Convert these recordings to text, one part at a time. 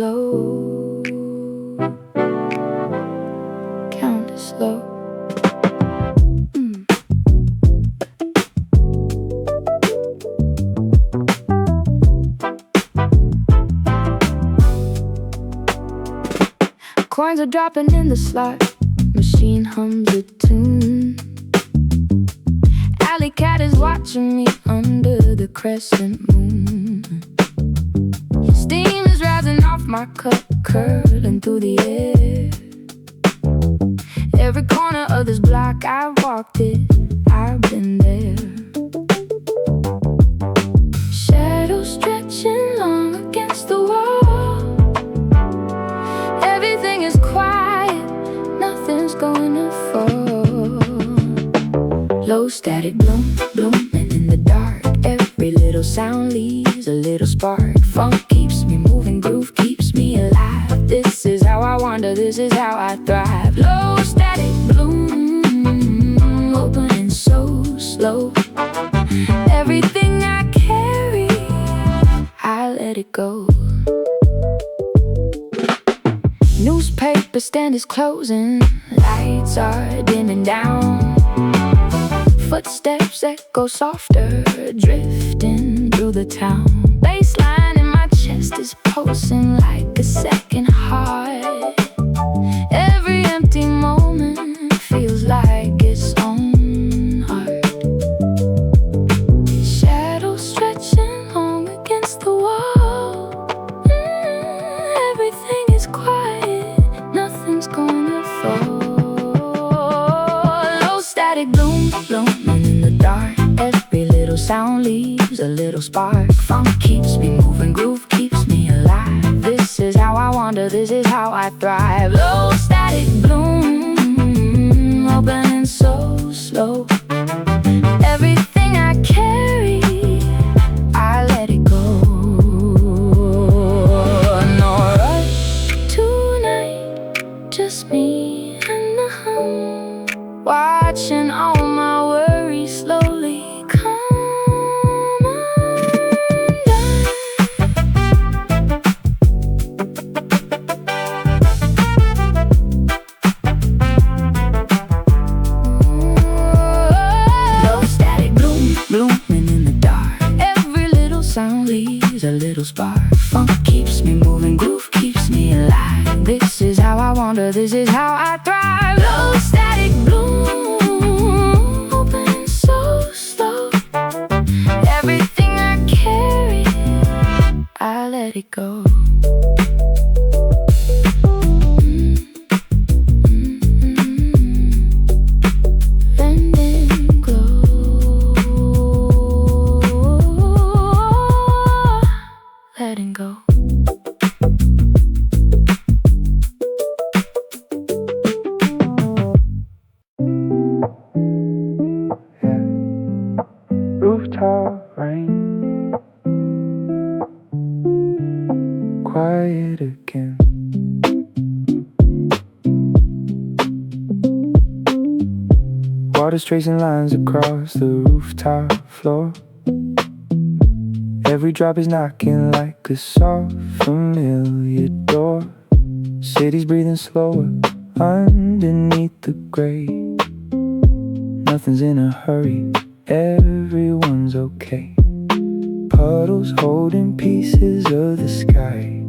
slow, count it slow. Coins are dropping in the slot, machine hums a tune. Alley cat is watching me under the crescent moon. Steam is rising off my cup, curling through the air. Every corner of this block I've walked it, I've been there. Shadows stretching long against the wall. Everything is quiet, nothing's going to fall. Low static bloom, blooming in the dark. Every little sound leaves a little spark. Funk keeps me moving, groove keeps me alive. This is how I wander, this is how I thrive. Low static bloom, opening so slow. Everything I carry, I let it go. Newspaper stand is closing, lights are dimming down. Footsteps echo softer, drifting through the town. Bassline in my chest is pulsing like a second heart. Every empty moment feels like its own heart. Shadows stretching long against the wall. Everything is quiet, nothing's gonna fall. Low static bloom, blooming in the dark. Every little sound leaves a little spark. Funk keeps me moving, groove keeps me alive. This is how I wander, this is how I thrive. Low static bloom, opening so slow. Everything I carry, I let it go. No rush tonight, just me and the hum. Watching all my worries slowly come undone. Low static bloom, blooming in the dark. Every little sound leaves a little spark. Funk keeps me moving, groove keeps me alive. This is how I wander, this is how I thrive. Low static bloom, open so slow. Everything I carry, I let it go. Blending glow, letting go. Rooftop rain, quiet again. Water's tracing lines across the rooftop floor. Every drop is knocking like a soft, familiar door. City's breathing slower underneath the gray. Nothing's in a hurry, everyone's okay. Puddles holding pieces of the sky.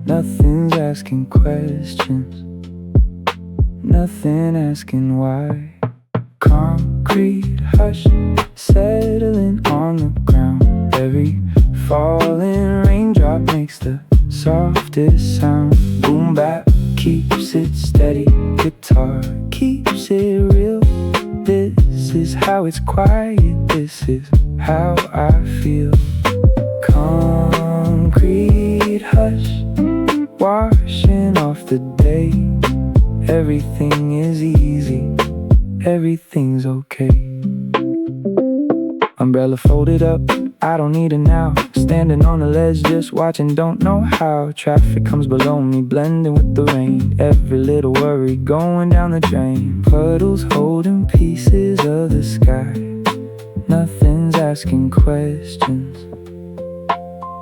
Nothing's asking questions, nothing asking why. Concrete hush, settling on the ground. Every falling raindrop makes the softest sound. Boom bap keeps it steady, guitar keeps it real. This is how it's quiet, this is how I feel. Concrete hush, washing off the day. Everything is easy, everything's okay. Umbrella folded up, I don't need it now. Standing on the ledge, just watching, don't know how. Traffic comes below me, blending with the rain. Every little worry going down the drain. Puddles holding pieces of the sky. Nothing's asking questions,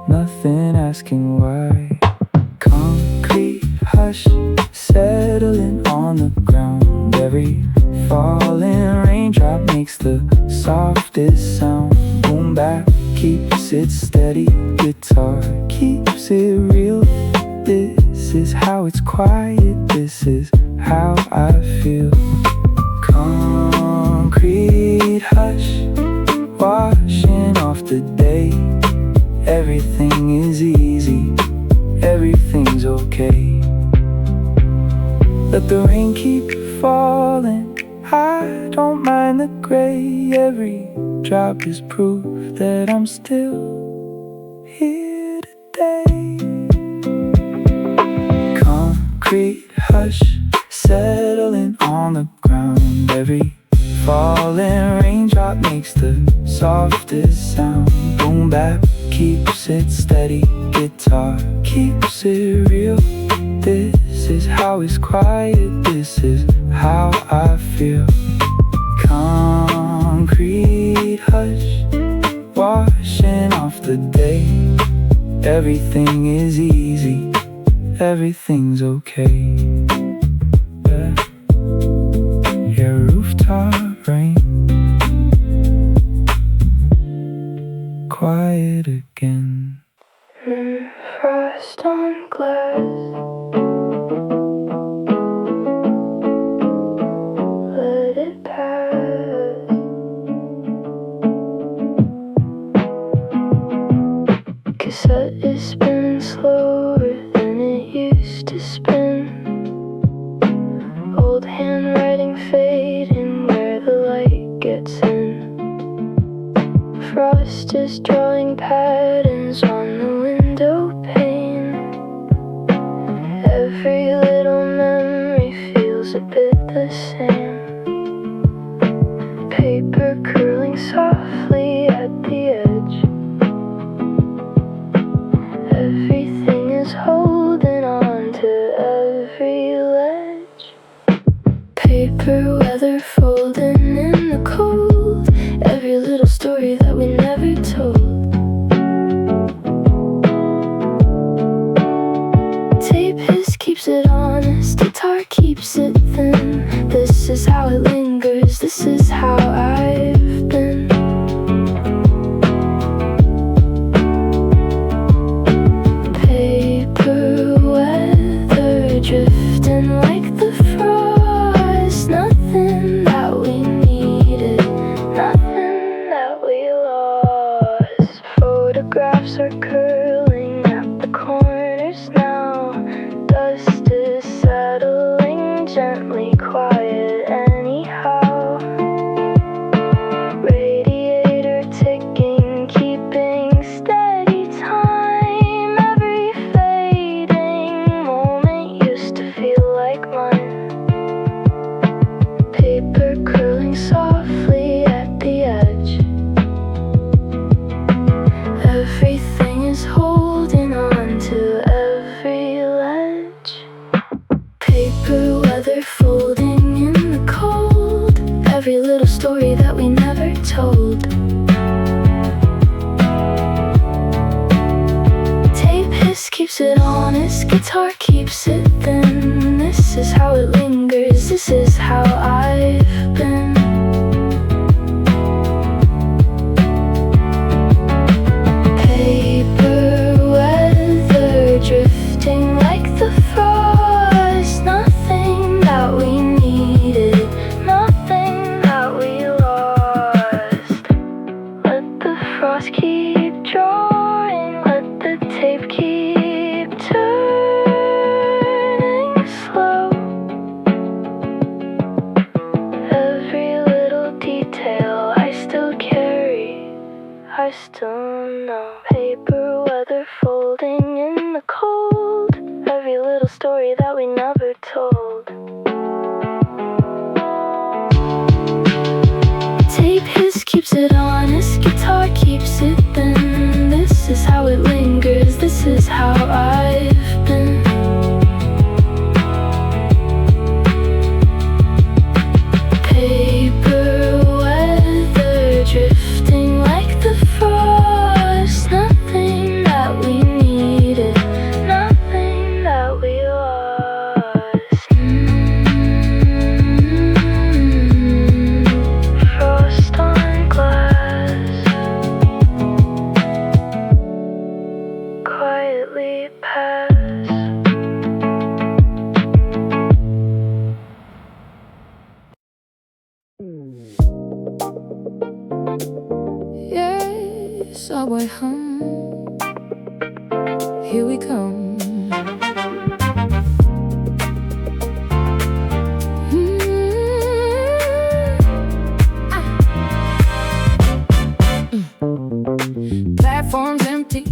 nothing asking why. Come hush settling on the ground. Every falling raindrop makes the softest sound. Boom bap keeps it steady, guitar keeps it real. This is how it's quiet, this is how I feel. Concrete hush, washing off the day. Everything is easy, everything's okay. Let the rain keep falling, I don't mind the gray. Every drop is proof that I'm still here today. Concrete hush settling on the ground. Every falling raindrop makes the softest sound. Boom bap keeps it steady, guitar keeps it real. This is how it's quiet, this is how I feel. Concrete hush, washing off the day. Everything is easy, everything's okay. Yeah, rooftop rain, quiet again. Frost on glass, let it pass. Cassette is spinning slower than it used to spin. Old handwriting fading where the light gets in. Frost is drawing patterns on the window pane. Every little memory feels a bit the same. Paper curling softly at the edge. Everything is holding on to every ledge. Paper weather folding in the cold. Every little story that we never told. Tape hiss keeps it honest, guitar keeps it thin. This is how it lingers, this is how I've been. Paper weather drifting like the frost. Nothing that we needed, nothing that we lost. Photographs are curling at the corners now. Dust is settling gently, quiet anyhow. Radiator ticking, keeping steady time. Every fading moment used to feel like mine. Paper curling softly at the edge. Everything is holding on to every ledge. Paper weather folding in the cold. Every little story that we never told. Tape hiss keeps it honest, guitar keeps it thin. This is how it lingers, this is how I've been. Paper weather drifting like the frost. Nothing that we needed, nothing that we lost. Let the frost keep drawing, let the tape keep turning slow. Every little detail I still carry, I still know. Paper weather folding in the cold. Every little story that we never told. Tape hiss keeps it honest, guitar keeps it thin. This is how it lingers, this is how I've been. Paper weather drifting like the frost. Nothing that we needed, nothing that we lost. Subway hum, here we come. Platforms empty,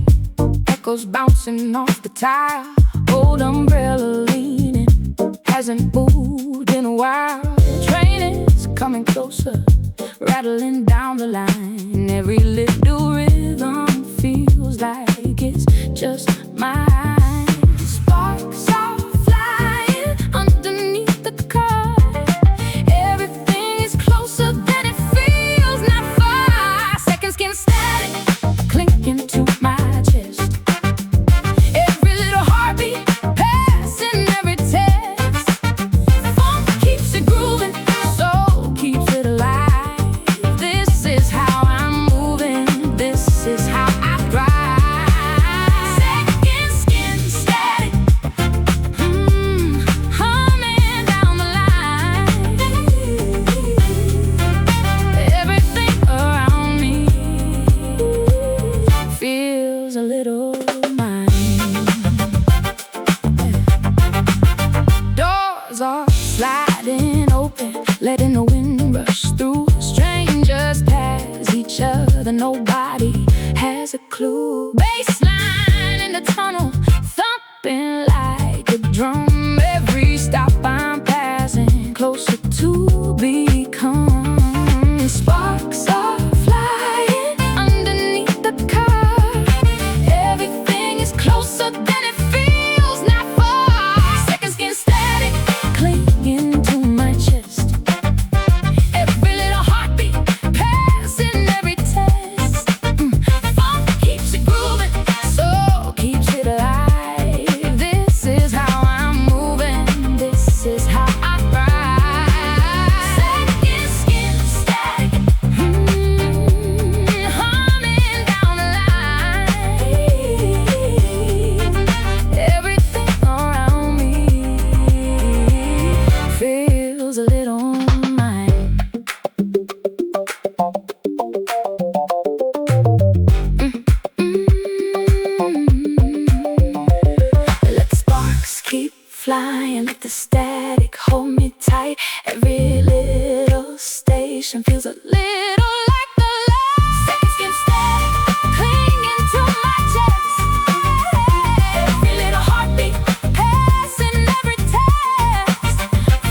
echoes bouncing off the tire. Old umbrella leaning, hasn't moved in a while. Train is coming closer, rattling down the line. Every little rhythm feels like it's just mine. Sparks are flying underneath the car. Everything is closer than it feels, not far. Second skin static, clinking to my chest. Every little heartbeat, passing every test. Funk keeps it grooving, soul keeps it alive. This is how I'm moving, this is how I thrive. Second skin static, humming down the line. Everything around me feels a little mine. Doors are sliding open, letting the wind rush through. Strangers pass each other, nobody has a clue. Bassline in the tunnel, thumping like a drum. Every stop I'm passing, closer to become. Sparks are flying underneath the car. Everything is closer than it feels, not far. Second skin static, clinging to my chest. Every little heartbeat, passing every test. Funk keeps it grooving, soul keeps it alive. This is how I'm moving, this is how I thrive. Second skin static, humming down the line. Everything around me feels a little mine. Let the sparks keep flying, let the static hold me tight. Every little station feels a little like the last. Second skin static, clinging to my chest. Every little heartbeat, passing every test.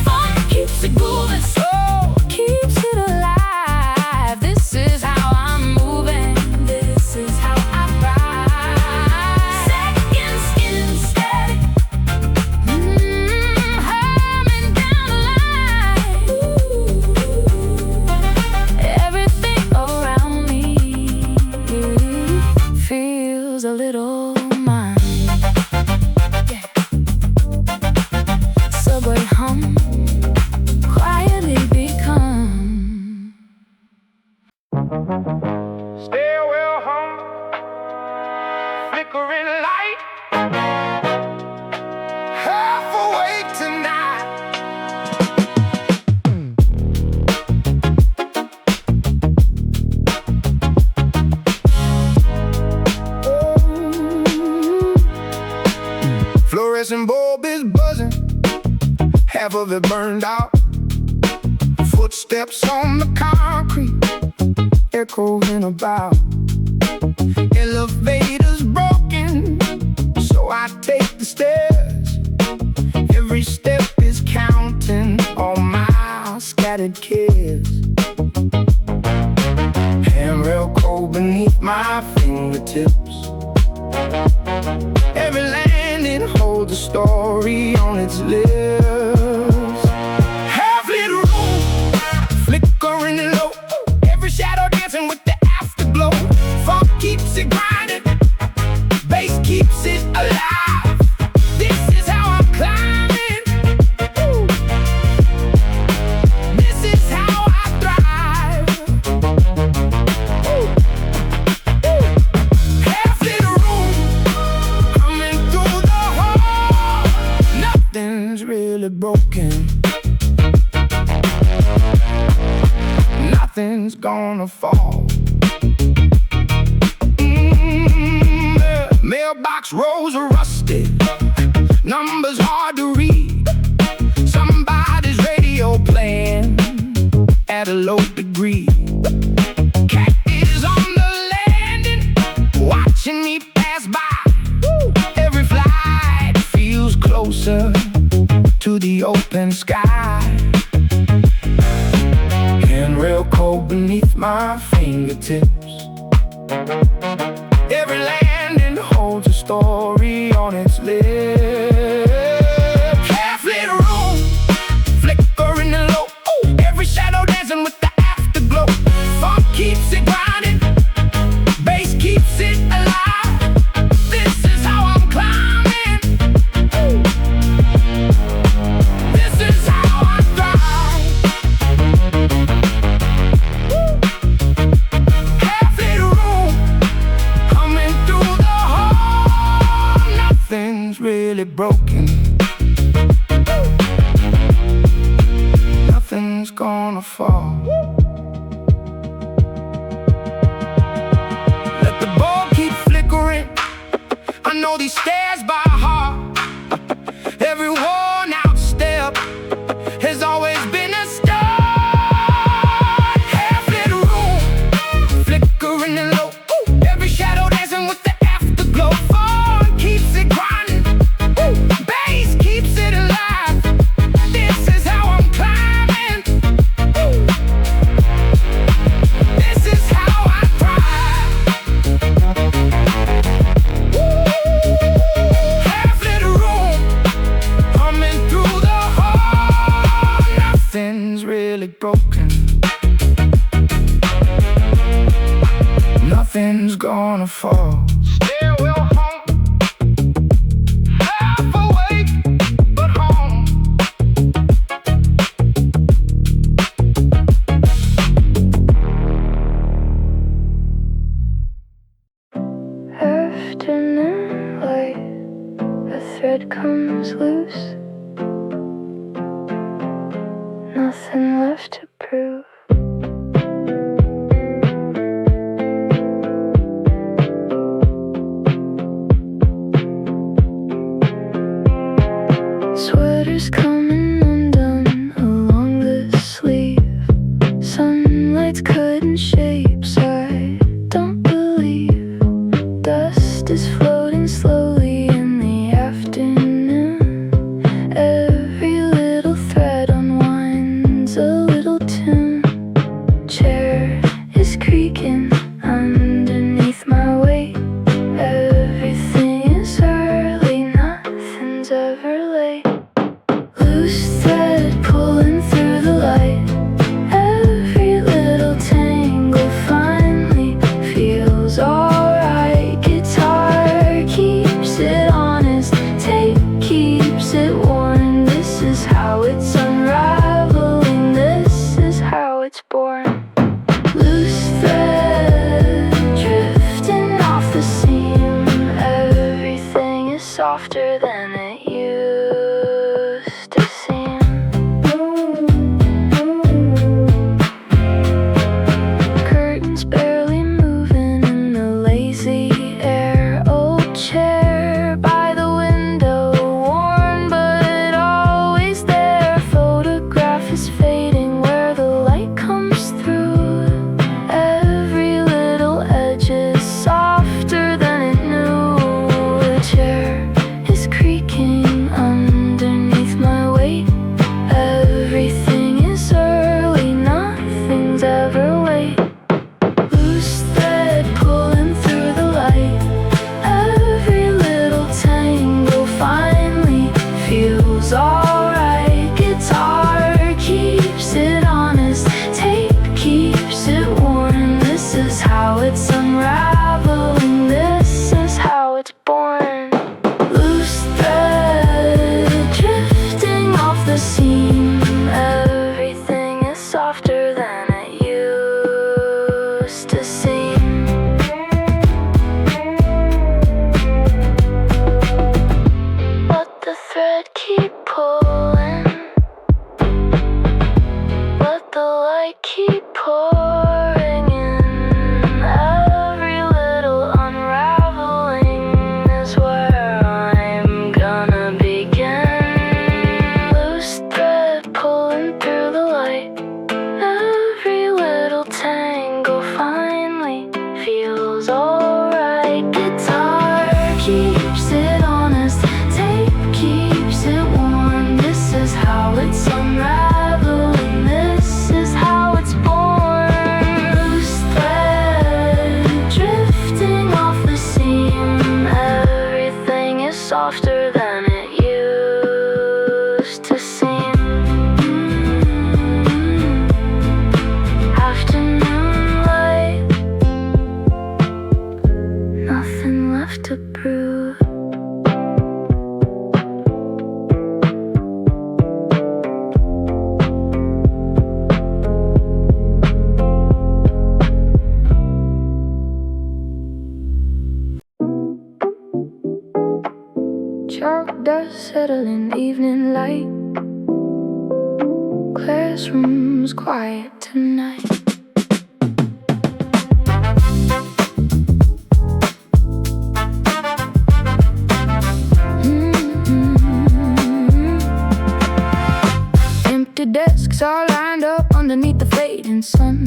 Funk keeps it moving, soul keeps it alive. This is how I'm moving, this is how I thrive. Second skin static, humming down the line. Everything around me feels a little mine. Yeah. Subway hum, quietly become. Stairwell hum, flickering light. Half awake tonight. Fluorescent bulb is buzzing, half of it burned out. Footsteps on the concrete, echoing about. Elevator's broken, so I take the stairs. Every step is counting all my scattered cares. Handrail cold beneath my fingertips. Every landing holds a story on its lips. Half-lit room, flickering low. Every shadow dancing with the afterglow. Funk keeps it grinding, bass keeps it alive. This is how I'm climbing. Ooh. This is how I thrive. Ooh. Ooh. Half-lit room, coming through the hall. Nothing's real. box rolls are rusted, numbers hard to read. Somebody's radio playing at a low degree. Cat is on the landing, watching me pass by. Every flight feels closer to the open sky. Handrail cold beneath my fingertips. Every landing holds a story on its lips. Half-lit room, flickering and low. Every shadow dancing with the afterglow. Funk keeps it grinding, bass keeps it alive. This is how I'm climbing. This is how I thrive. Half-lit room, coming through the hall. Nothing's really broken. Nothing's gonna fall. Let the ball keep flickering. I know these stairs by heart. Every worn out step has always been a start. Half-lit room, flickering and low. Every shadow dancing with the afterglow. Fun keeps it grinding, bass keeps it alive. This is how I'm climbing. This is how I thrive. Half-lit room, coming through the hall. Nothing's really broken. Nothing's gonna fall. Stairwell home, half awake, but home. Afternoon light, a thread comes loose. Nothing left to prove. Sweaters coming undone along the sleeve. Sunlight's cutting shapes I don't believe. Dust is floating slowly in the afternoon. Every little thread unwinds a little tune. to brew. Chalk dust settle in evening light. Classroom's quiet tonight. Empty desks all lined up underneath the fading sun.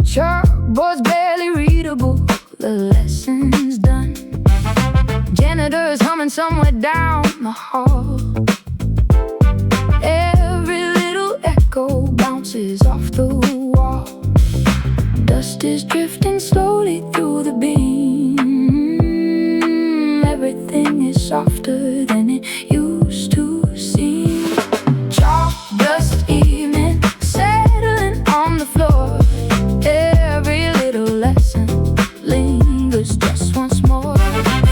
Chalkboards barely readable, the lesson's done. Janitors humming somewhere down the hall. Every little echo bounces off the wall. Dust is drifting slowly through the beam. Everything is softer than it used to seem. Chalk dust evening settling on the floor. Every little lesson lingers just once more.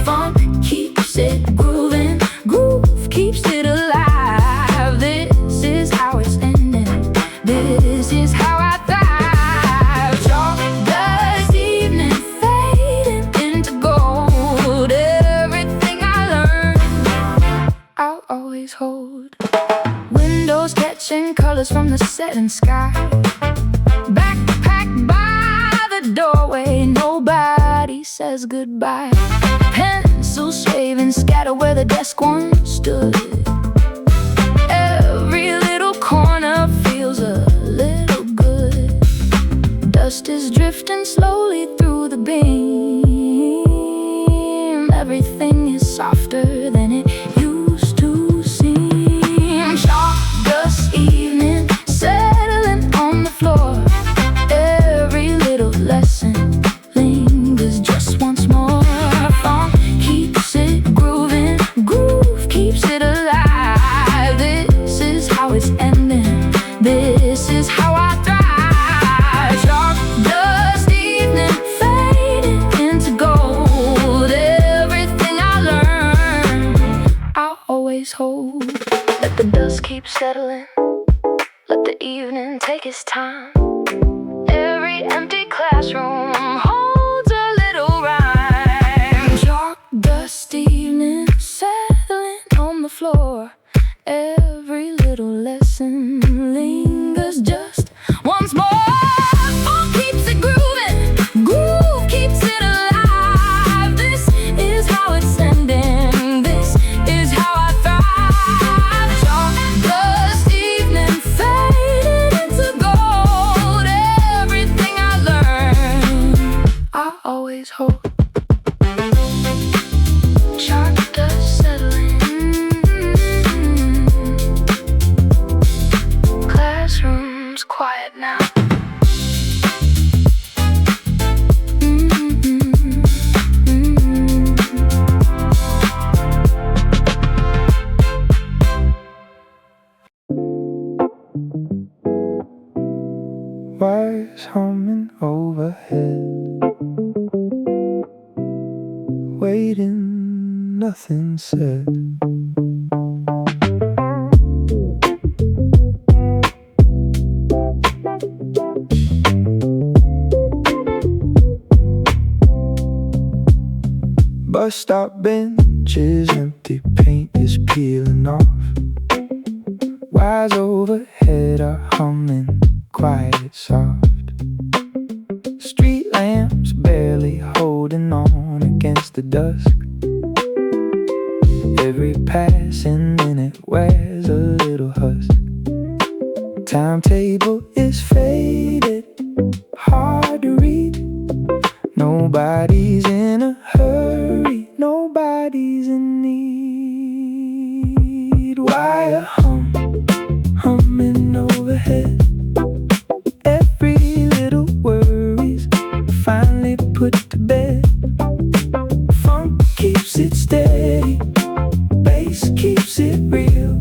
Fun keeps it grooving, groove keeps it alive. This is how it's ending, this is how I thrive. Chalk dust evening fading into gold. Everything I learned, I'll always hold. Windows catching colors from the setting sky. Backpack by the doorway, nobody says goodbye. Pencils shaving scatter where the desk once stood. Every little corner feels a little good. Dust is drifting slowly through the beam. Everything is softer than it used to seem. Chalk dust evening settling on the floor. Every little lesson lingers just once more. Funk keeps it grooving, groove keeps it alive. This is how it's ending, this is how I thrive. Chalk dust evening fading into gold. Everything I learned, I'll always hold. Let the dust keep settling, let the evening take its time. Every empty classroom holds a little rhyme. Chalk dust evening settling on the floor. Every little lesson lingers just once more. Funk keeps it grooving, groove keeps it alive. This is how it's ending, this is how I thrive. Chalk dust evening fading into gold. Everything I learned, I always hold. Chalk dust settling. Classroom's quiet now. Wires humming overhead, waiting, nothing said. Bus stop benches empty, paint is peeling off. Wires overhead are humming, quiet, soft. Street lamps barely holding on against the dusk. Every passing minute wears a little husk. Timetable is faded, hard to read. Nobody's in a hurry, nobody's in need. Wire humming overhead. Every little worry's finally put to bed. Funk keeps it steady, bass keeps it real.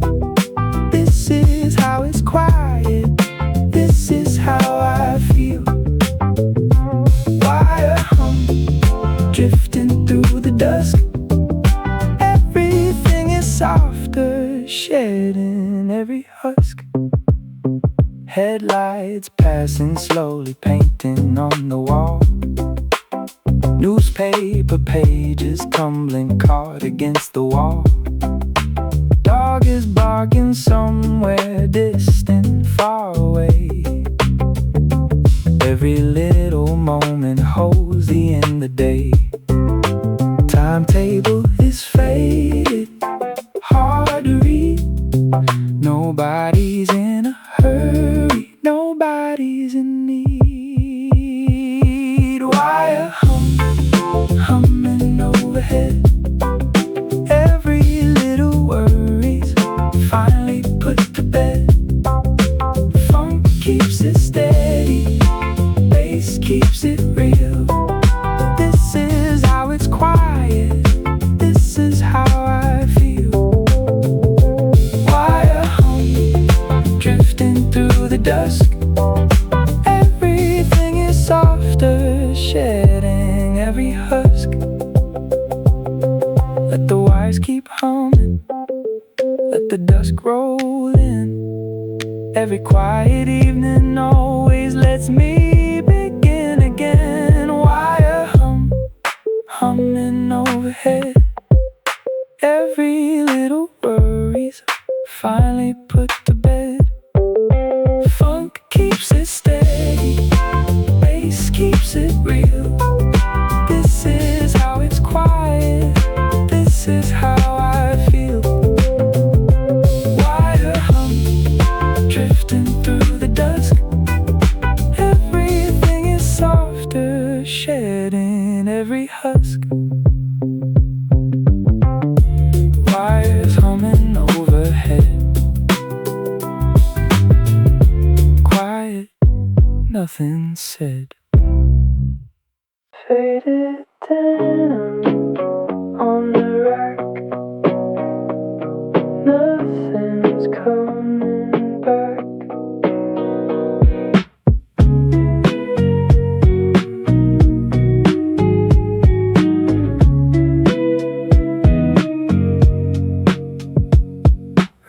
This is how it's quiet, this is how I feel. Wire drifting through Headlights passing slowly, painting on the wall. Newspaper pages tumbling, caught against the wall. Dog is barking somewhere distant, far away. Every little moment holds the end of the day. Timetable is faded, hard to read. Nobody's in a hurry, nobody's in need. Wire humming overhead. Every little worry's finally put to bed. Funk keeps it steady, bass keeps it real. This is how it's quiet, this is how I feel. Wire drifting through the dusk. Everything is softer, shedding every husk. Let the wires keep humming, let the dusk roll in. Every quiet evening always lets me begin again. Wire humming overhead. Every little worry's finally put to bed. Funk keeps it steady, bass keeps it real. This is how it's quiet, this is how I feel. Wire drifting through the dusk. Everything is softer, shedding every husk. Wires humming overhead. Quiet, nothing said. Faded denim on the rack. Nothing's coming back.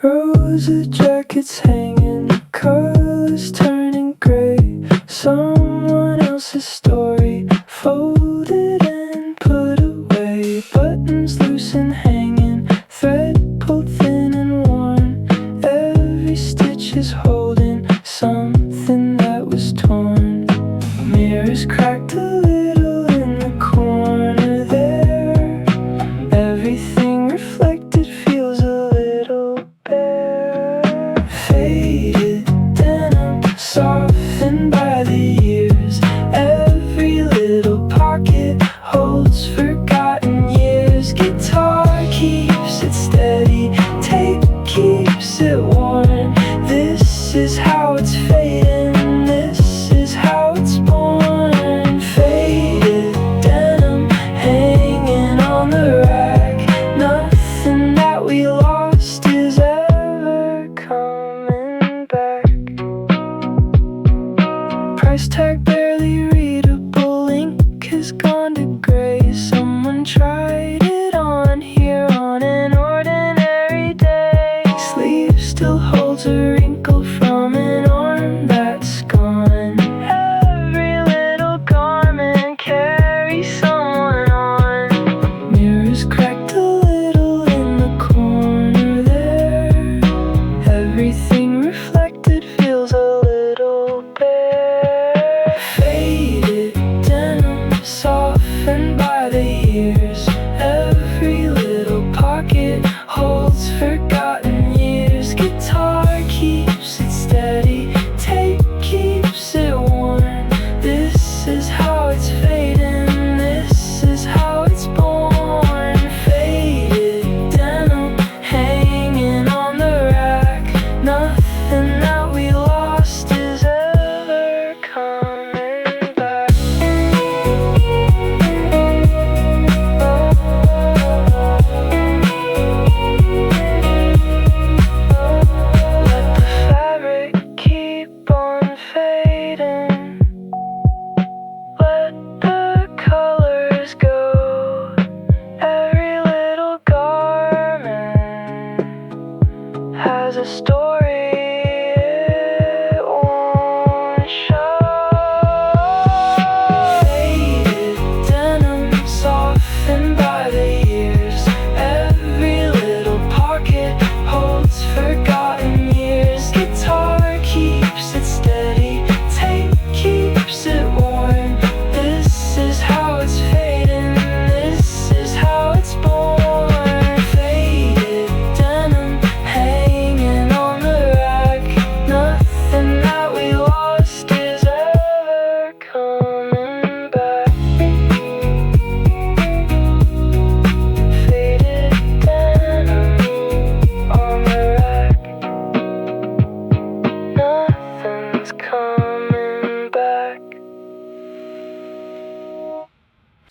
Rosy jackets hanging, colors turning gray. Someone else's story folded and put away.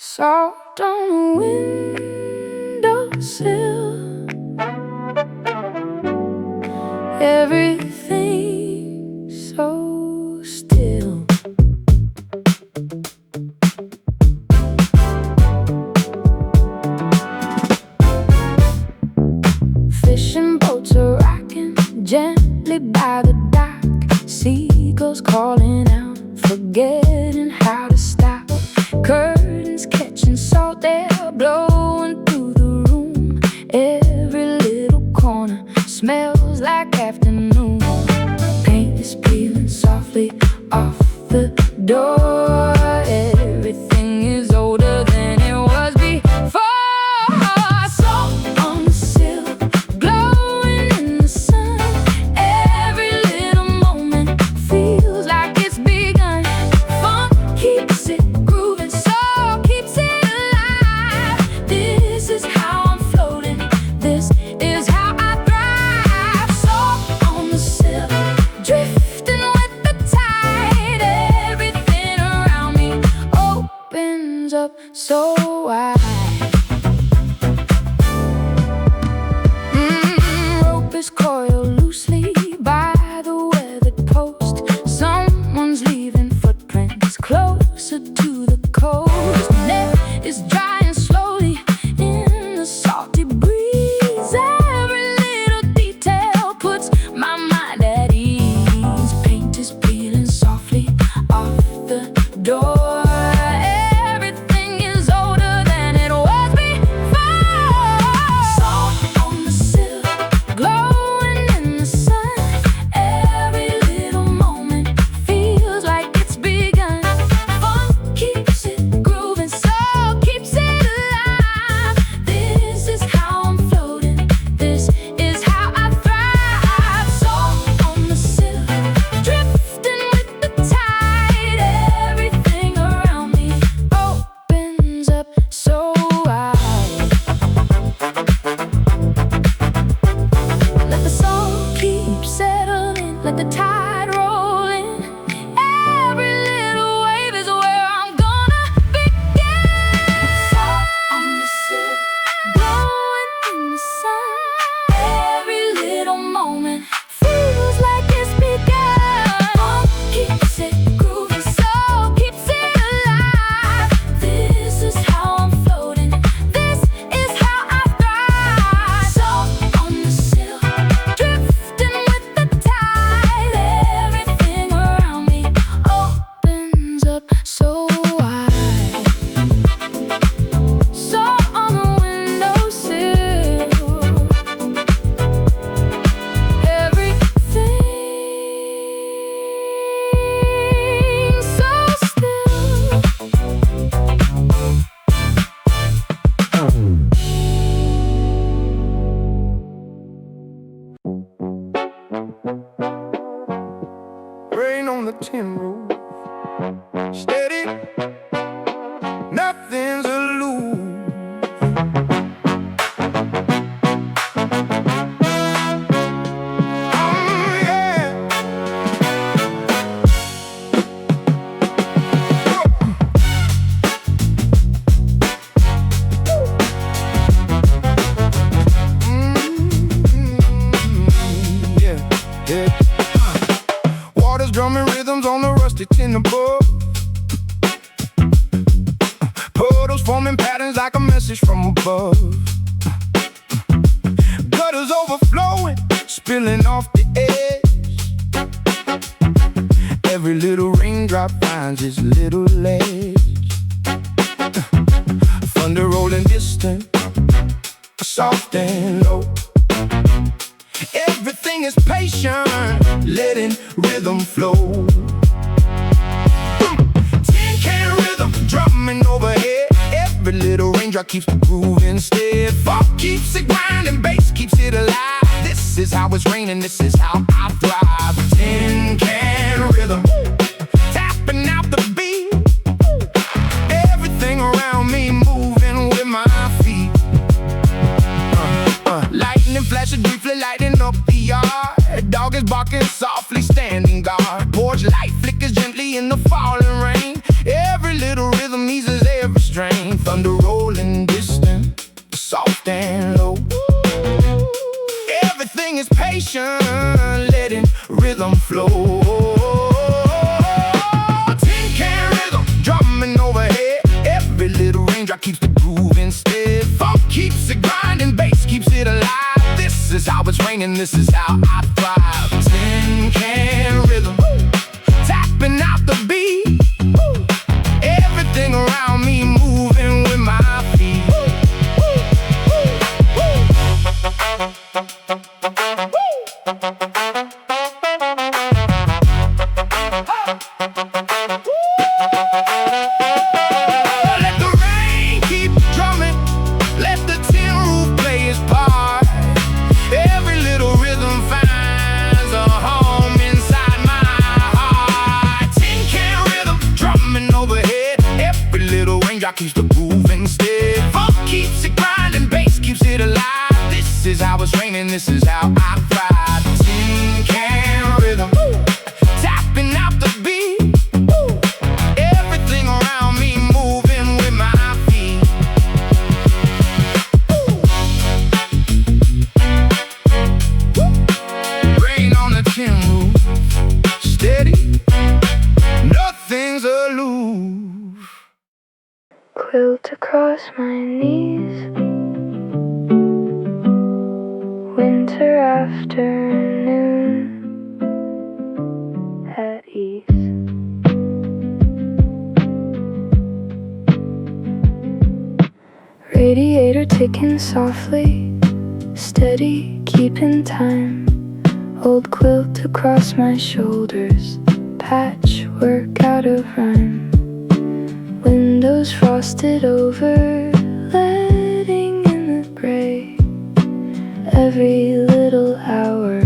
Salt on the windowsill, everything so still. Fishing boats are rocking gently by the dock. Seagulls calling out, forgetting how to stop. Curtains catching salt air blowing through the room. Every little corner smells like afternoon. Paint is peeling softly off the door. Everything is older than it was before. Salt on the sill, glowing in the sun. Every little moment feels like it's begun. Funk keeps it grooving, soul keeps it alive. This is how I'm floating, this is how I thrive. Salt on the sill, drifting with the tide. Everything around me opens up so wide. Rope is coiled loosely by the weathered post. Someone's leaving footprints closer to the coast. Net is drying slowly in the salty breeze. Every little detail puts my mind at ease. Paint is peeling softly off the door. Everything is older than it was before. Salt on the sill, glowing in the sun. Every little moment feels like it's begun. Funk keeps it grooving, soul keeps it alive. This is how I'm floating, this is how I thrive. Salt on the sill, drifting with the tide. Everything around me opens up so wide. Let the soul keep settling, let the tide roll in. Every little wave is where I'm gonna begin. Salt on the sill, glowing in the sun. Every little moment feels like it's begun. Funk keeps it grooving, soul keeps it alive. This is how I'm floating, this is how I thrive. Salt on the sill, drifting with the tide. Everything around me opens up so wide. Salt on the windowsill, everything so still. Rain on the tin roof, steady, nothing's aloof. Oh yeah. Yeah, yeah. Water's drumming rhythms on the rusty tin above. Puddles forming patterns like a message from above. Gutters overflowing, spilling off the edge. Every little raindrop finds its little ledge. Thunder rolling distant, soft and low. Everything is patient, letting rhythm flow. Tin can rhythm drumming overhead. Every little raindrop keeps the groove instead. Funk keeps it grinding, bass keeps it alive. This is how it's raining, this is how I thrive. Tin can rhythm, tapping out the beat. Everything around me moving with my feet. Lightning flashing briefly, lighting up the yard. Dog is barking softly, standing guard. Porch light flickers gently in the falling rain. Every little rhythm eases every strain. imagination, letting rhythm flow. Tin can rhythm drumming overhead. Every little raindrop keeps the groove instead. Funk keeps it grinding, bass keeps it alive. This is how it's raining, this is how I thrive. Tin can rhythm, tapping out the beat. Everything around me moving with my feet. Let the rain keep drumming, let the tin roof play its part. Every little rhythm finds a home inside my heart. Tin can rhythm drumming overhead. Every little raindrop keeps the groove instead. Funk keeps it grinding, bass keeps it alive. This is how it's raining, this is how I thrive. Tin can rhythm, tapping out the beat. Everything around me moving with my feet. Rain on the tin roof, steady, nothing's aloof. Quilt across my knees, winter afternoon at ease. Radiator ticking softly, steady, keeping time. Old quilt across my shoulders, patchwork out of rhyme. Windows frosted over, letting in the gray. Every little hour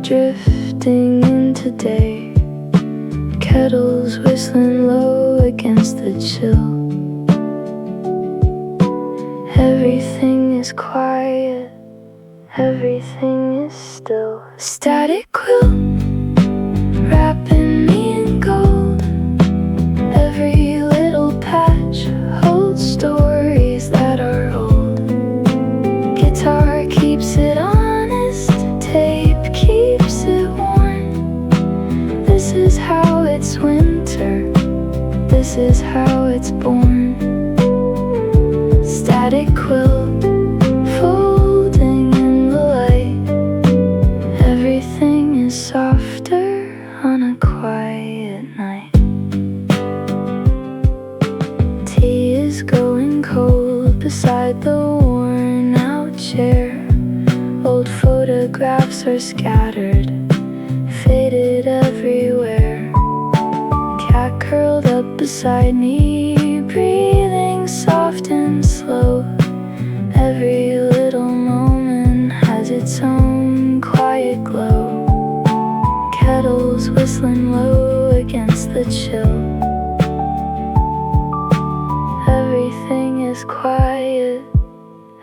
drifting into day. Kettles whistling low against the chill. Everything is quiet, everything is still. Static quilt wrapping me in gold. Every little patch holds stories that are old. Guitar keeps it honest, tape keeps it warm. This is how it's winter, this is how it's born. Static quilt folding in the light. Everything is softer on a quiet night. Tea is going cold beside the worn out chair. Old photographs are scattered, faded everywhere. Cat curled up beside me, breathing soft and slow. Every little moment has its own quiet glow. Kettles whistling low against the chill. Everything is quiet,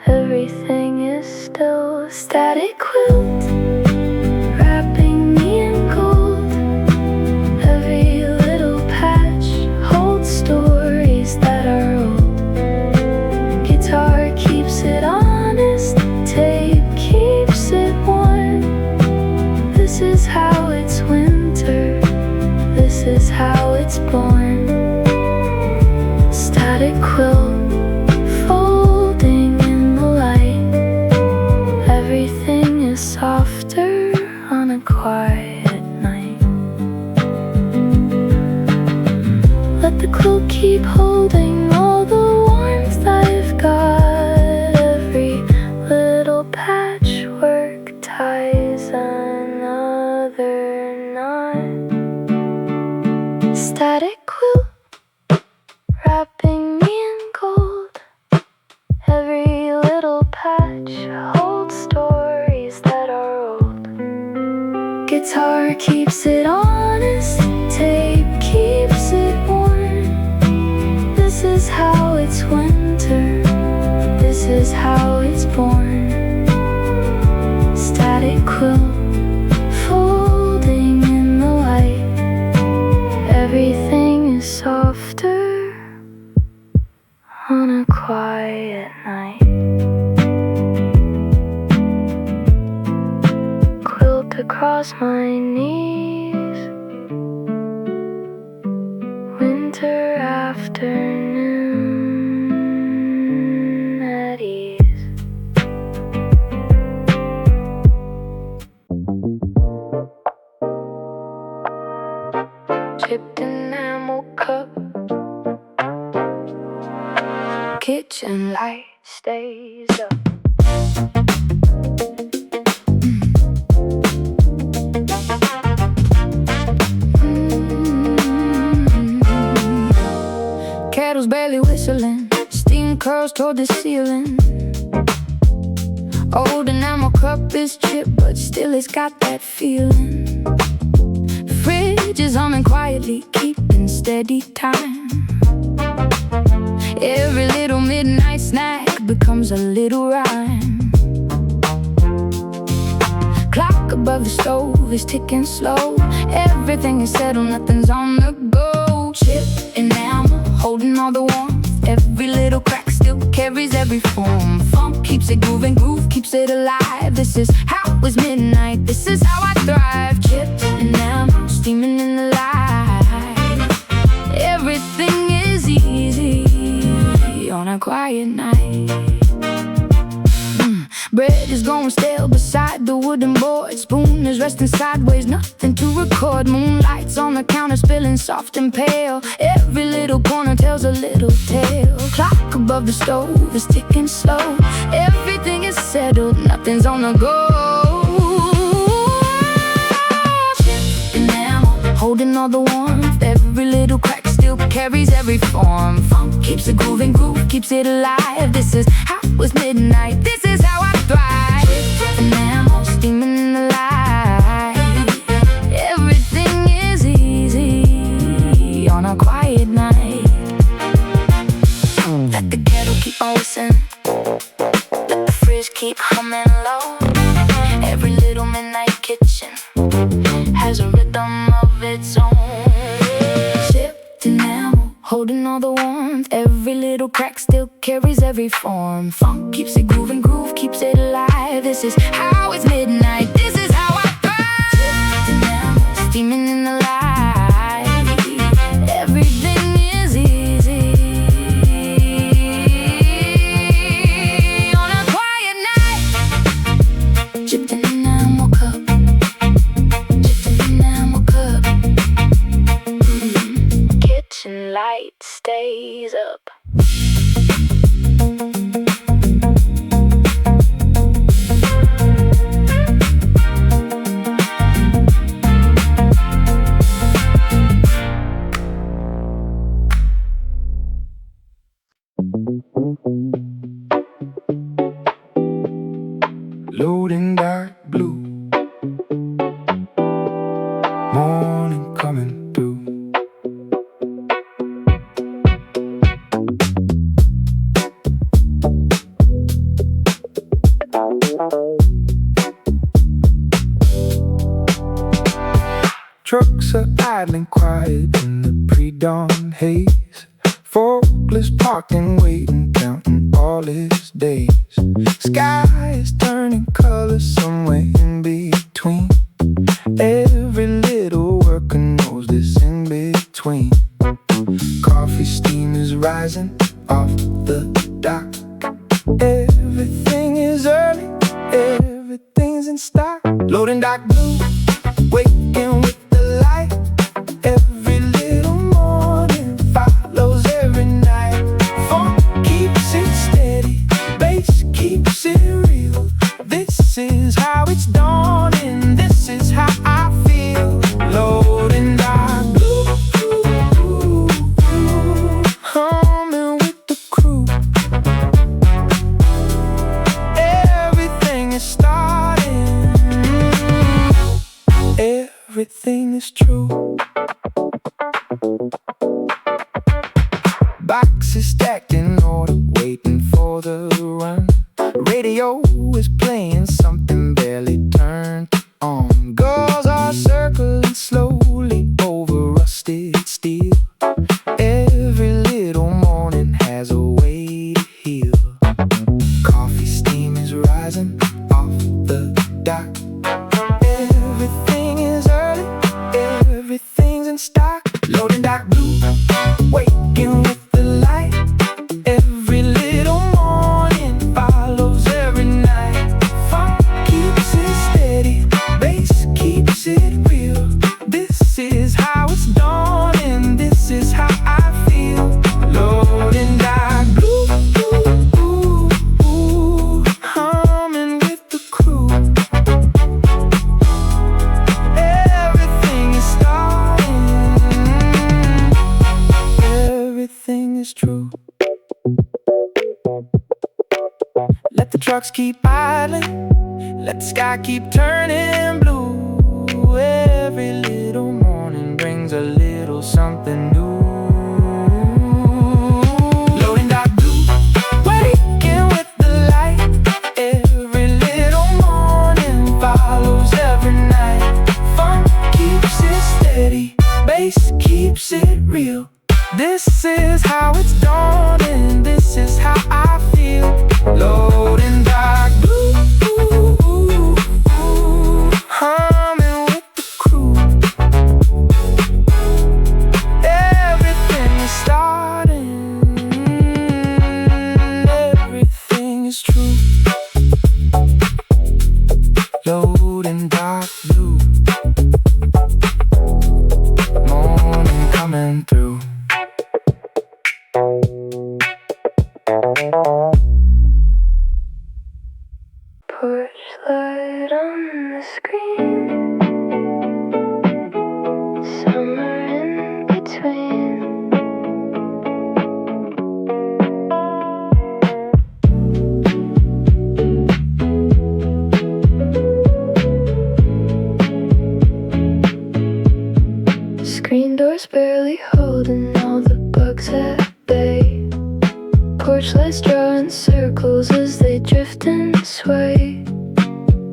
everything is still. Static quilt wrapping me in gold. Every little patch holds stories that are old. Guitar keeps it honest, tape keeps it warm. This is how it's winter, this is how it's born. Static quilt folding in the light. Everything is softer on a quiet night. Let the quilt keep holding all the warmth I've got. Every little patchwork ties another knot. Static quilt wrapping me in gold. Every little patch holds stories that are old. Guitar keeps it honest, tape keeps it warm. This is how it's winter, this is how it's born. Static quilt folding in the light. Everything is softer on a quiet night. Quilt across my knees. Winter afternoon at ease. Chipped enamel cup, kitchen light stays up. Kettle's barely whistling, steam curls toward the ceiling. Old enamel cup is chipped, but still it's got that feeling. Fridge is humming quietly, keeping steady time. Every little midnight snack becomes a little rhyme. Clock above the stove is ticking slow. Everything is settled, nothing's on the go. Chip enamel, holding all the warmth. Every little crack still carries every form. Funk keeps it grooving, groove keeps it alive. This is how it's midnight, this is how I thrive. Chipped enamel, steaming in the light. Everything is easy on a quiet night. Bread is going stale beside the wooden board. Spoon is resting sideways, nothing to record. Moonlight's on the counter, spilling soft and pale. Every little corner tells a little tale. Clock above the stove is ticking slow. Everything is settled, nothing's on the go. Chipped enamel, holding all the warmth. Every little crack still carries every form. Funk keeps it grooving, groove keeps it alive. This is how it's midnight, this is how I thrive. Chipped enamel, steaming in the light. Everything is easy on a quiet night. Let the kettle keep on whistling, let the fridge keep humming low. Every little midnight kitchen has a rhythm of its own. Chipped enamel, holding all the warmth. Every little crack still carries every form. Funk keeps it grooving, groove keeps it alive. This is how it's midnight, this is how I thrive. Chipped enamel, steaming in the light. Everything is easy on a quiet night. Chipped enamel cup, chipped enamel cup. Kitchen light stays up. Loading dark blue, morning coming through. Trucks are idling quiet in the pre-dawn haze. Forklifts parking, waiting, counting all its days. Sky is turning colors somewhere in between. Every little worker knows this in between. Coffee steam is rising off the dock. Everything is early, everything's in stock. Loading dark blue, waking with the light. Every little morning follows every night. Funk keeps it steady, bass keeps it real. This is how it's dawning, this is how I feel. Loading dark blue, humming with the crew. Everything is starting, everything is true. Boxes stacked in order, waiting for the run. Radio is playing something barely turned on. Girls are circling slowly over rusted steel. Every little morning has a way to heal. Coffee steam is rising off the dock. trucks keep idling, let the sky keep turning blue. Every little morning brings a little something new. Loading dock blue, waking with the light. Every little morning follows every night. Fun keeps it steady, bass keeps it real. This is how it's dawning, this is how I feel. Loading dock blue, humming with the crew. Everything is starting, everything is true. Loading dock blue, morning coming through. Porch light on the screen, summer in between. Screen doors barely holding all the bugs at bay. Porch lights drawing circles as they drift and sway.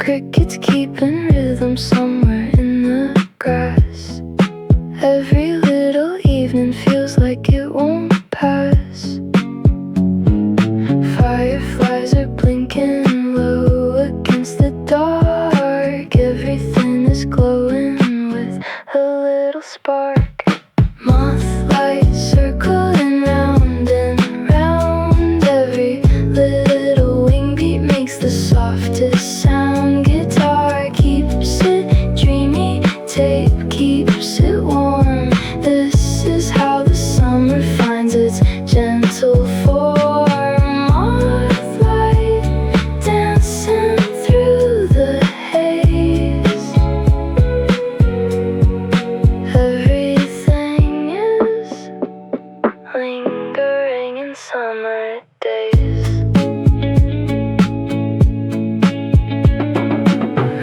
Crickets keeping rhythm somewhere in the grass. Every little evening feels like it won't pass. Fireflies are blinking low against the dark. Everything is glowing with a little spark. Moth light circling round and round. Every little wing beat makes the softest sound. Guitar keeps it dreamy, tape keeps it warm. This is how the summer finds its gentle form. Moth light dancing through the haze. Everything is lingering in summer days.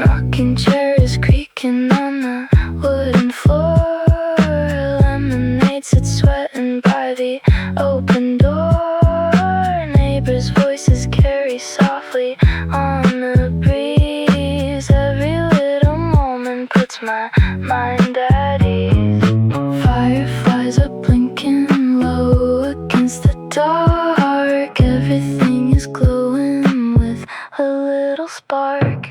Rocking chair is creaking on the wooden floor. Lemonade sits sweating by the open door. Neighbors' voices carry softly on the breeze. Every little moment puts my mind at ease. Fireflies are blinking low against the dark. Everything is glowing with a little spark.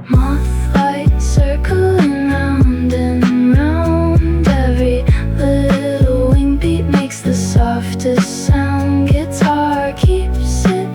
Moth light circling round and round. Every little wing beat makes the softest sound. Guitar keeps it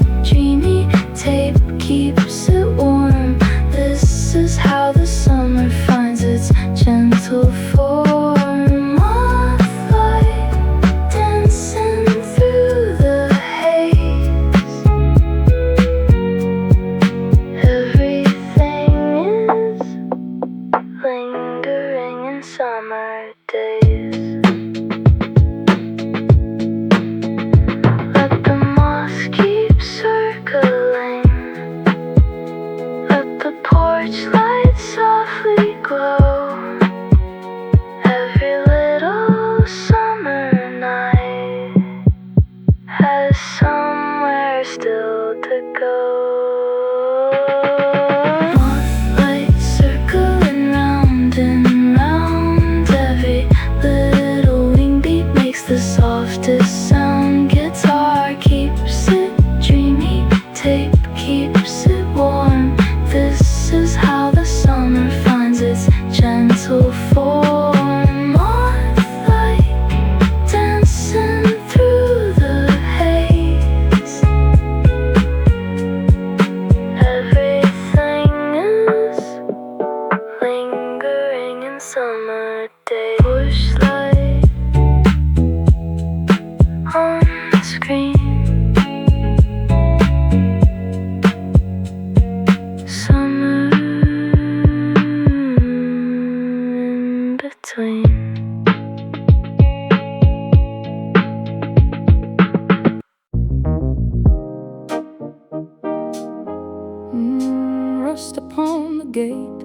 rust upon the gate.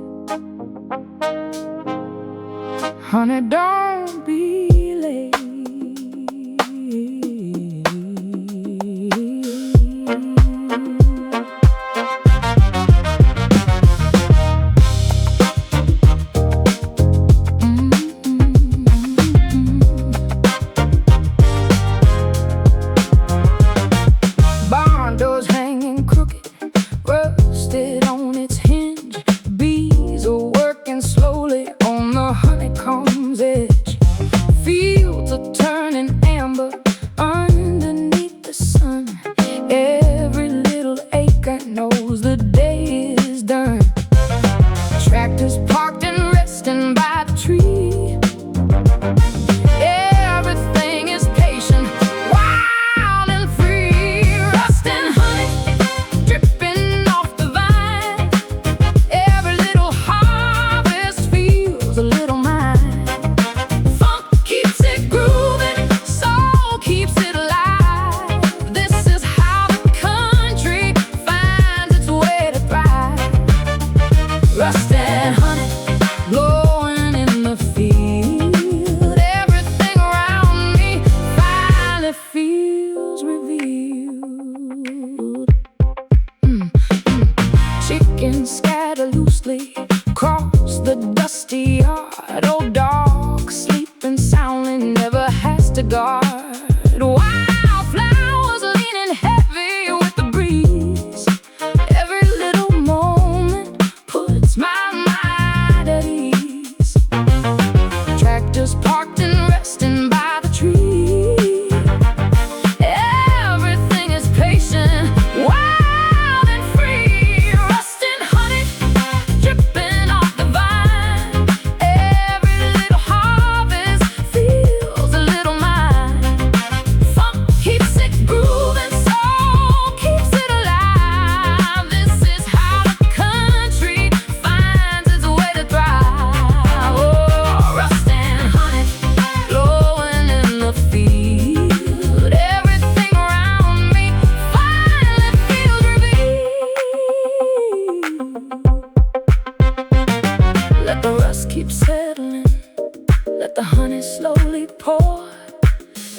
Honey, don't be late. Barn doors hanging crooked, rusted on its hinge. Bees are working slowly on the honeycomb's edge. Fields are turning amber underneath the sun. Every little acre knows the day is done. Tractors parked and resting by the tree. Everything is patient, wild and free. Rust and honey dripping off the vine. Every little harvest feels a little mine. Funk keeps it grooving, soul keeps it alive. This is how the country finds its way to thrive. Rust and honey blowing in the field. Everything around me finally feels revealed. Chickens scatter loosely across the dusty yard. Old dog sleeping soundly, never has to guard. Wildflowers leaning heavy with the breeze. Every little moment puts my mind at ease. Tractors parked and resting by the tree. Everything is patient, wild and free. Rust and honey dripping off the vine. Every little harvest feels a little mine. Funk keeps it grooving, soul keeps it alive. This is how the country finds its way to thrive. Oh, rust and honey blowing in the field. Everything around me finally feels revealed. Let the rust keep settling, let the honey slowly pour.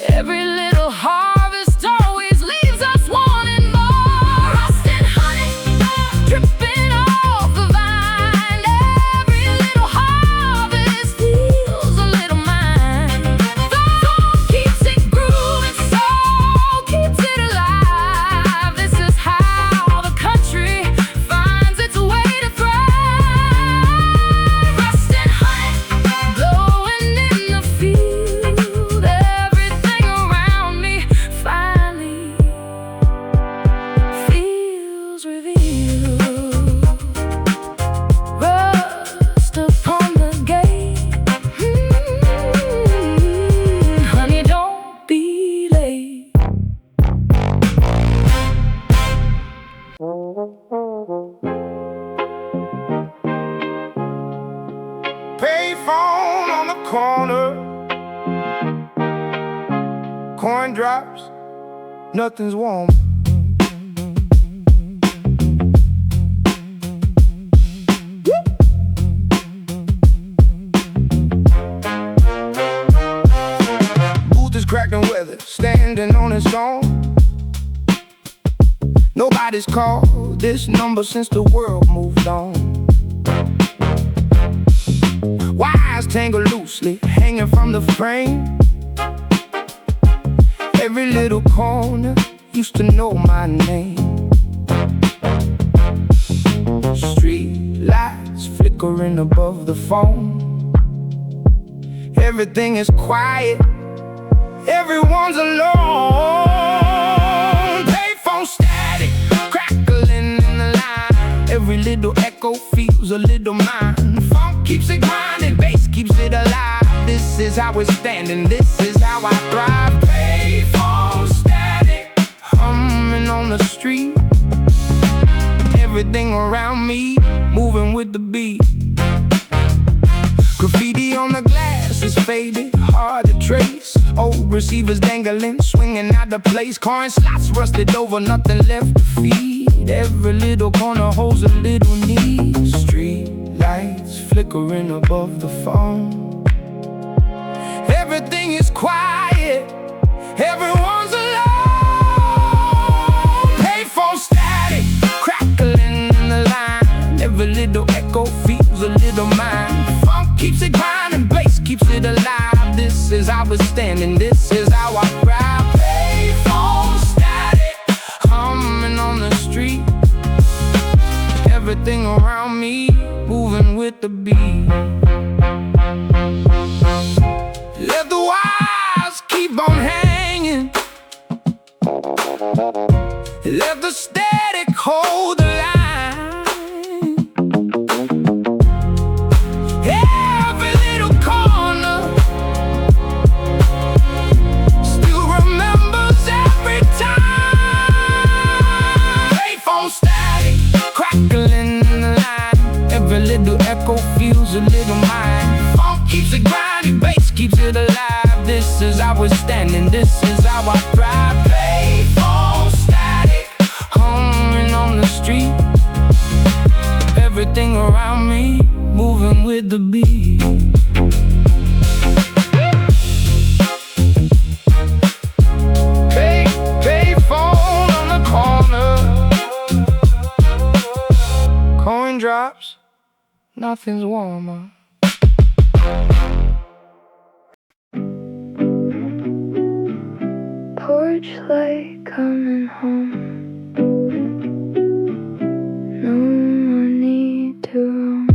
Every little harvest always leaves us wanting more. Rust and honey dripping off the vine. Every little harvest feels a little mine. Funk keeps it grooving, soul keeps it alive. This is how the country finds its way to thrive. Rust and honey blowing in the field. Everything around me finally feels revealed. Rust upon the gate. Honey, don't be late. Payphone on the corner, coin drops, nothing's warm. Booth is cracked and weather, standing on its own. Nobody's called this number since the world moved on. Wires tangle loosely, hanging from the frame. Every little corner used to know my name. Street lights flickering above the phone. Everything is quiet, everyone's alone. Payphone static, crackling in the line. Every little echo feels a little mine. Funk keeps it grinding, bass keeps it alive. This is how we're standing, this is how I thrive. Payphone static, humming on the street. Everything around me moving with the beat. Graffiti on the glass is faded, hard to trace. Old receivers dangling, swinging out the place. Coin slots rusted over, nothing left to feed. Every little corner holds a little need. Street lights flickering above the phone. Everything is quiet, everyone's alone. Payphone static, crackling in the line. Every little echo feels a little mind. Funk keeps it grinding, bass keeps it alive. This is how we're standing, this is how I ride. Payphone static, humming on the street. Everything around me moving with the beat. Let the wires keep on hanging. Let the static hold the line. Every little corner still remembers every time. Payphone static, crackling in the line. Every little echo feels a little mind. Funk keeps it grinding, bass keeps it alive. This is how we're standing, this is how I thrive. Payphone static, humming on the street. Everything around me moving with the beat. Payphone on the corner. Coin drops, nothing's warmer. Porch light coming home. No more need to roam.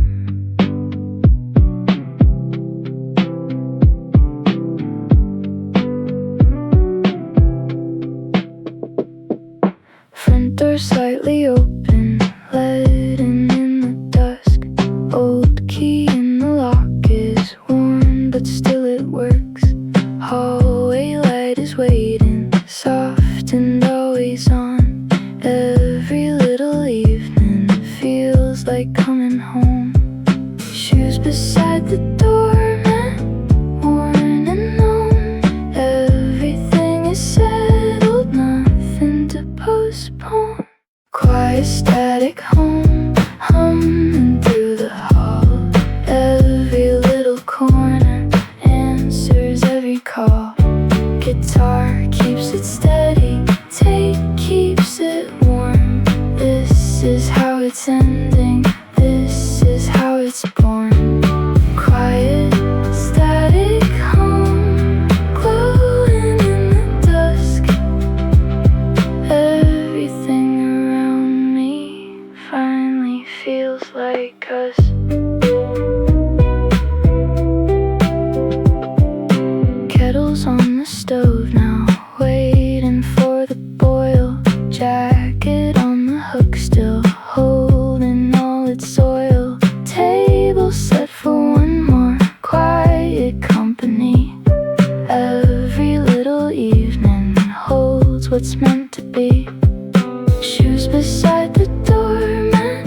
Front door slightly open, letting in the dusk. Old key in the lock is worn, but still it works. Hallway light is waiting, soft and always on. Every little evening feels like coming home. Shoes beside the doormat, worn and known. Everything is settled, nothing to postpone. Quiet static home, humming through the hall. Every little corner answers every call. Guitar keeps it steady, tape keeps it warm. This is how it's ending, this is how it's born. Quiet, static home, glowing in the dusk. Everything around me finally feels like us. Kettle's on the stove now, waiting for the boil. Jacket on the hook still holding all its oil. Table set for one more quiet company. Every little evening holds what's meant to be. Shoes beside the doormat,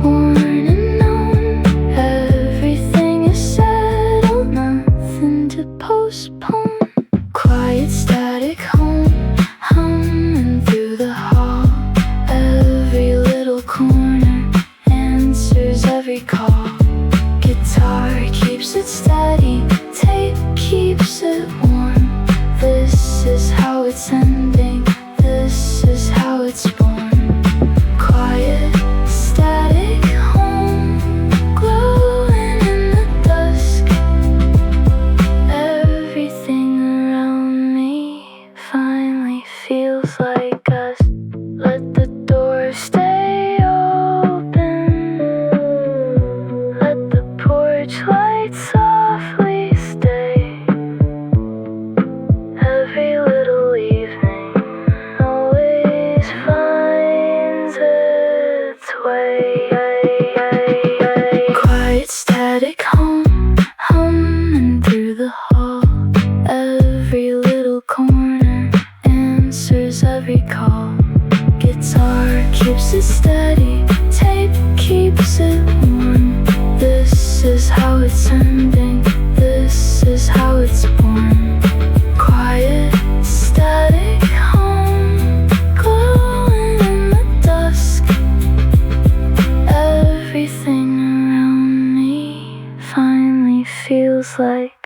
worn and known. Everything is settled, nothing to postpone. Quiet static home, humming through the hall. Every little corner answers every call. Guitar keeps it steady, tape keeps it warm. This is how it's ending, this is how it's born. Quiet, static home, glowing in the dusk. Everything around me finally feels like us. Let the door stay open, let the porch light softly stay. Every little evening always finds its way. Quiet static home, humming through the hall. Every little corner answers every call. Guitar keeps it steady, tape keeps it warm. This is how it's ending, this is how it's born. Quiet, static home, glowing in the dusk. feels like